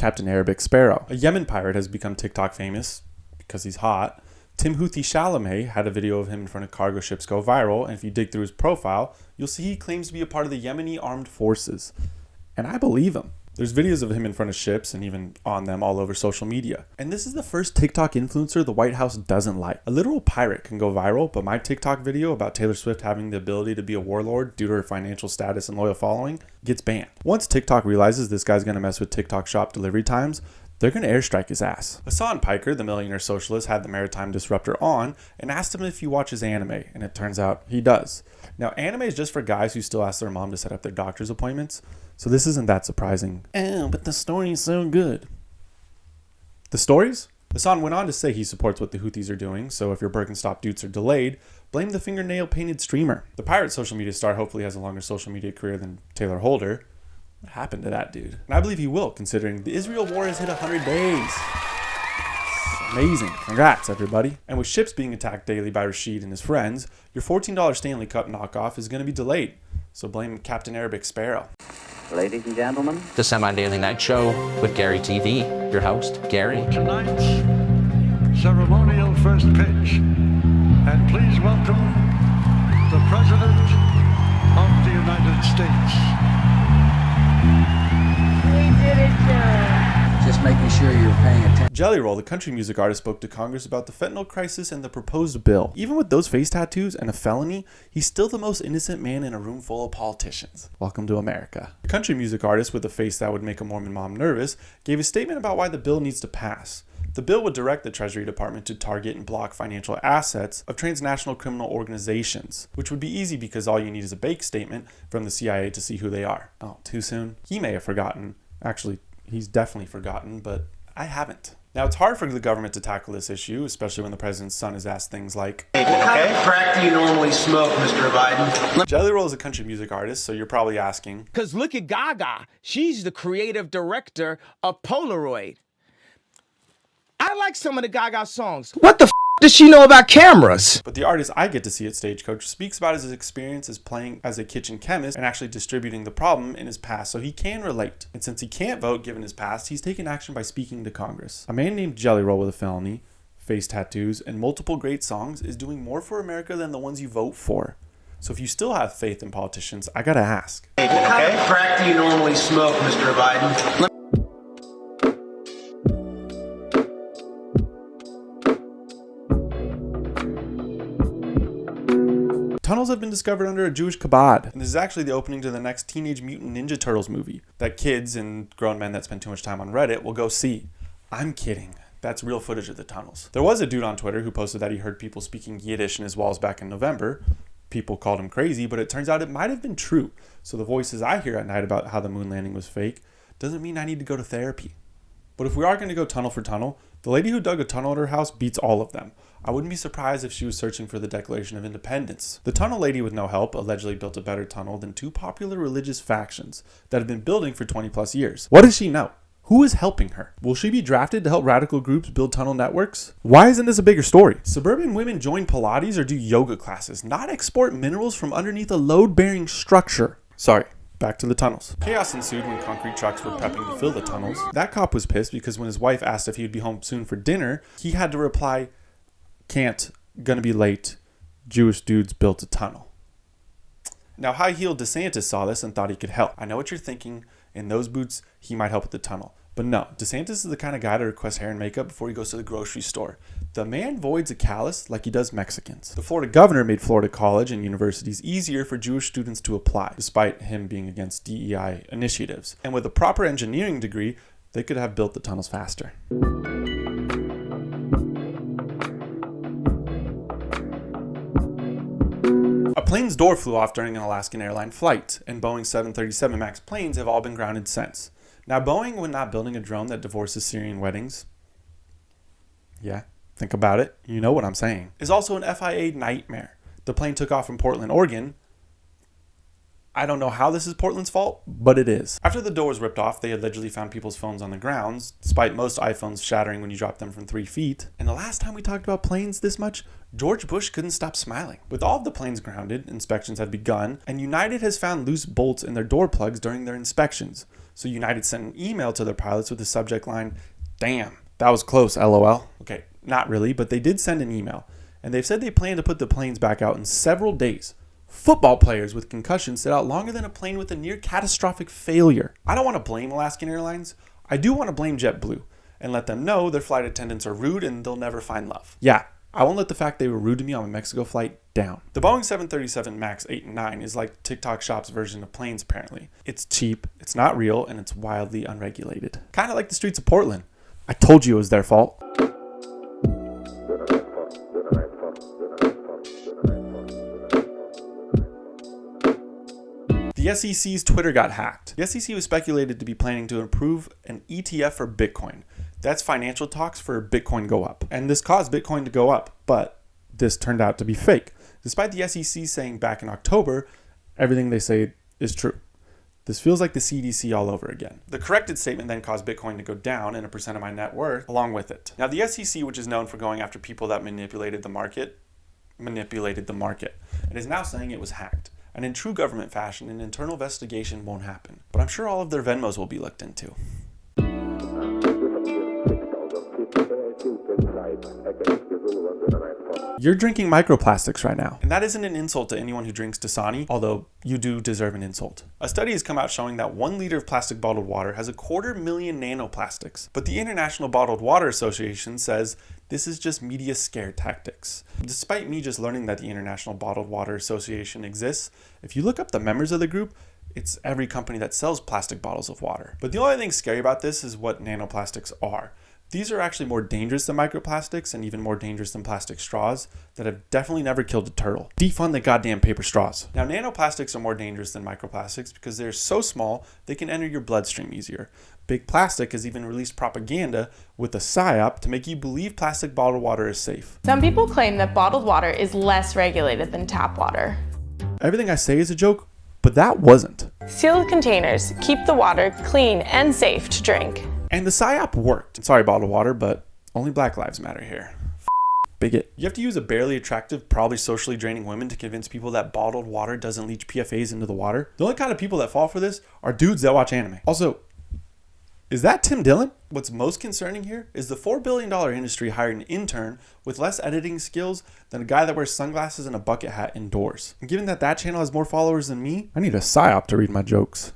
Captain Arabic Sparrow. A Yemen pirate has become TikTok famous because he's hot. Tim Houthi Chalamet had a video of him in front of cargo ships go viral, and if you dig through his profile, you'll see he claims to be a part of the Yemeni armed forces. And I believe him. There's videos of him in front of ships and even on them all over social media. And this is the first TikTok influencer the White House doesn't like. A literal pirate can go viral, but my TikTok video about Taylor Swift having the ability to be a warlord due to her financial status and loyal following gets banned. Once TikTok realizes this guy's gonna mess with TikTok shop delivery times, they're gonna airstrike his ass. Hassan Piker, the millionaire socialist, had the maritime disruptor on and asked him if he watches anime, and it turns out he does. Now, anime is just for guys who still ask their mom to set up their doctor's appointments, so this isn't that surprising. Oh, but the story's so good. The stories? Hassan went on to say he supports what the Houthis are doing, so if your Birkenstock dudes are delayed, blame the fingernail-painted streamer. The pirate social media star hopefully has a longer social media career than Taylor Holder. What happened to that dude? And I believe he will, considering the Israel war has hit 100 days. Amazing. Congrats, everybody. And with ships being attacked daily by Rashid and his friends, your $14 Stanley Cup knockoff is going to be delayed. So blame Captain Arabic Sparrow. Ladies and gentlemen, The Semi-Daily Night Show with Gary TV, your host, Gary. Tonight's ceremonial first pitch. And please welcome the President of the United States. We did it, sir. just making sure you're paying attention. Jelly Roll, the country music artist, spoke to Congress about the fentanyl crisis and the proposed bill. Even with those face tattoos and a felony, he's still the most innocent man in a room full of politicians. Welcome to America. The country music artist with a face that would make a Mormon mom nervous gave a statement about why the bill needs to pass. The bill would direct the Treasury Department to target and block financial assets of transnational criminal organizations, which would be easy because all you need is a bank statement from the CIA to see who they are. Oh, too soon? He may have forgotten. Actually, he's definitely forgotten, but I haven't. Now, it's hard for the government to tackle this issue, especially when the president's son is asked things like, What kind of crack do you normally smoke, Mr. Biden? Jelly Roll is a country music artist, so you're probably asking, Because look at Gaga. She's the creative director of Polaroid. I like some of the Gaga songs. What the does she know about cameras? But the artist I get to see at Stagecoach speaks about his experience as playing as a kitchen chemist and actually distributing the problem in his past, so he can relate. And since he can't vote given his past, he's taken action by speaking to Congress. A man named Jelly Roll with a felony, face tattoos, and multiple great songs is doing more for America than the ones you vote for. So if you still have faith in politicians, I gotta ask. What kind of crack do you normally smoke, Mr. Biden? Tunnels have been discovered under a Jewish Chabad, and this is actually the opening to the next Teenage Mutant Ninja Turtles movie that kids and grown men that spend too much time on Reddit will go see. I'm kidding. That's real footage of the tunnels. There was a dude on Twitter who posted that he heard people speaking Yiddish in his walls back in November. People called him crazy, but it turns out it might have been true. So the voices I hear at night about how the moon landing was fake doesn't mean I need to go to therapy. But if we are going to go tunnel for tunnel, the lady who dug a tunnel at her house beats all of them. I wouldn't be surprised if she was searching for the Declaration of Independence. The tunnel lady with no help allegedly built a better tunnel than two popular religious factions that have been building for 20 plus years. What does she know? Who is helping her? Will she be drafted to help radical groups build tunnel networks? Why isn't this a bigger story? Suburban women join Pilates or do yoga classes, not export minerals from underneath a load-bearing structure. Sorry. Back to the tunnels. Chaos ensued when concrete trucks were prepping to fill the tunnels. That cop was pissed because when his wife asked if he would be home soon for dinner, he had to reply, "Can't, gonna be late, Jewish dudes built a tunnel." Now, high-heeled DeSantis saw this and thought he could help. I know what you're thinking. In those boots, he might help with the tunnel. But no, DeSantis is the kind of guy to request hair and makeup before he goes to the grocery store. The man voids a callus like he does Mexicans. The Florida governor made Florida college and universities easier for Jewish students to apply, despite him being against DEI initiatives. And with a proper engineering degree, they could have built the tunnels faster. A plane's door flew off during an Alaskan airline flight, and Boeing 737 MAX planes have all been grounded since. Now, Boeing, when not building a drone that divorces Syrian weddings, yeah, think about it, you know what I'm saying, is also an FIA nightmare. The plane took off from Portland, Oregon. I don't know how this is Portland's fault, but it is. After the door was ripped off, they allegedly found people's phones on the grounds, despite most iPhones shattering when you drop them from 3 feet. And the last time we talked about planes this much, George Bush couldn't stop smiling. With all of the planes grounded, inspections have begun, and United has found loose bolts in their door plugs during their inspections. So United sent an email to their pilots with the subject line, "Damn, that was close, LOL." Okay, not really, but they did send an email. And they've said they plan to put the planes back out in several days. Football players with concussions sit out longer than a plane with a near catastrophic failure. I don't want to blame Alaskan Airlines. I do want to blame JetBlue and let them know their flight attendants are rude and they'll never find love. Yeah, I won't let the fact they were rude to me on my Mexico flight down. The Boeing 737 MAX 8 and 9 is like TikTok Shop's version of planes apparently. It's cheap, it's not real, and it's wildly unregulated. Kind of like the streets of Portland. I told you it was their fault. The SEC's Twitter got hacked. The SEC was speculated to be planning to approve an ETF for Bitcoin. That's financial talks for Bitcoin go up. And this caused Bitcoin to go up, but this turned out to be fake. Despite the SEC saying back in October, everything they say is true. This feels like the CDC all over again. The corrected statement then caused Bitcoin to go down and a percent of my net worth along with it. Now the SEC, which is known for going after people that manipulated the market, and is now saying it was hacked. And in true government fashion, an internal investigation won't happen. But I'm sure all of their Venmos will be looked into. You're drinking microplastics right now. And that isn't an insult to anyone who drinks Dasani, although you do deserve an insult. A study has come out showing that 1 liter of plastic bottled water has 250,000 nanoplastics. But the International Bottled Water Association says this is just media scare tactics. Despite me just learning that the International Bottled Water Association exists, if you look up the members of the group, it's every company that sells plastic bottles of water. But the only thing scary about this is what nanoplastics are. These are actually more dangerous than microplastics and even more dangerous than plastic straws that have definitely never killed a turtle. Defund the goddamn paper straws. Now, nanoplastics are more dangerous than microplastics because they're so small they can enter your bloodstream easier. Big Plastic has even released propaganda with a psyop to make you believe plastic bottled water is safe. Some people claim that bottled water is less regulated than tap water. Everything I say is a joke, but that wasn't. Sealed containers keep the water clean and safe to drink. And the psyop worked. Sorry, bottled water, but only Black Lives Matter here. Bigot. You have to use a barely attractive, probably socially draining woman to convince people that bottled water doesn't leach PFAs into the water. The only kind of people that fall for this are dudes that watch anime. Also, is that Tim Dillon? What's most concerning here is the $4 billion industry hired an intern with less editing skills than a guy that wears sunglasses and a bucket hat indoors. And given that that channel has more followers than me, I need a psyop to read my jokes.